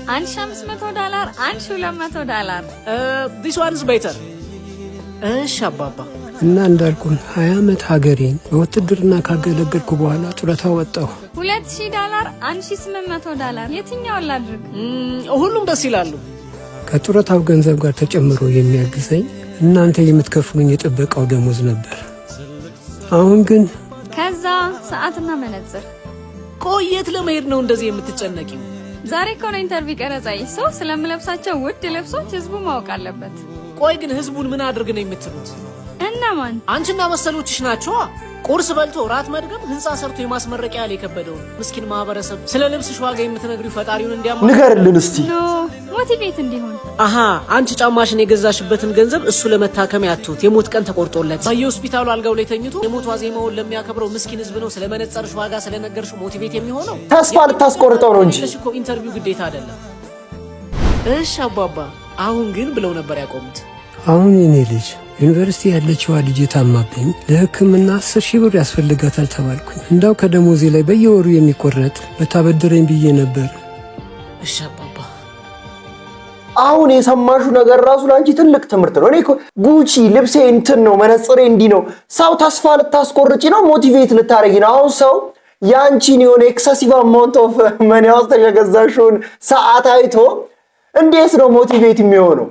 $1500 $1200 this one is better እሺ አባባ እና እንዳልኩን 20 ዓመት ሀገሬን በውትድርና ካገለገልኩ በኋላ ጡረታ ወጣሁ $2000 $1800 የትኛው ላድርግ ሁሉም ደስ ይላሉ ከጡረታው ገንዘብ ጋር ተጨምሮ የሚያግዘኝ እናንተ የምትከፍሉኝ የጥበቃው ደሞዝ ነበር አሁን ግን ከዛ ሰዓትና መነጽር ቆየት ለመሄድ ነው እንደዚህ የምትጨነቂው ዛሬ እኮ ነው ኢንተርቪው ቀረጻይ ሰው ስለምለብሳቸው ውድ ልብሶች ህዝቡ ማወቅ አለበት ቆይ ግን ህዝቡን ምን አድርግ ነው የምትሉት እነማን አንቺና መሰሎችሽ ናቸው ቁርስ በልቶ ራት መድገም ህንጻ ሰርቶ የማስመረቂያ ያለ የከበደው ምስኪን ማህበረሰብ ስለ ልብስሽ ዋጋ የምትነግሪው ፈጣሪውን እንዲያማ ንገርልን እስቲ ኖ ሞቲቬት እንዲሆን አሃ አንቺ ጫማሽን የገዛሽበትን ገንዘብ እሱ ለመታከም ያቱት የሞት ቀን ተቆርጦለት በየሆስፒታሉ አልጋው ላይ ተኝቶ የሞት ዋዜማውን ለሚያከብረው ምስኪን ህዝብ ነው ስለመነጸርሽ ዋጋ ስለነገርሽው ሞቲቬት የሚሆነው ተስፋ ልታስቆርጠው ነው እንጂ እኮ ኢንተርቪው ግዴታ አይደለም እሺ አባባ አሁን ግን ብለው ነበር ያቆሙት አሁን የኔ ልጅ ዩኒቨርሲቲ ያለችው ልጅ ታማብኝ ለህክምና 10,000 ብር ያስፈልጋታል ተባልኩኝ እንዳው ከደሞዜ ላይ በየወሩ የሚቆረጥ በታበድረኝ ብዬ ነበር እሺ አባባ አሁን የሰማሹ ነገር ራሱ ላንቺ ትልቅ ትምህርት ነው እኔ ጉቺ ልብሴ እንትን ነው መነጽሬ እንዲ ነው ሰው ተስፋ ልታስቆርጪ ነው ሞቲቬት ልታረጊ ነው አሁን ሰው ያንቺን የሆነ ኤክሰሲቭ አማውንት ኦፍ መኒ አውጥተሽ የገዛሽውን ሰዓት አይቶ እንዴት ነው ሞቲቬት የሚሆነው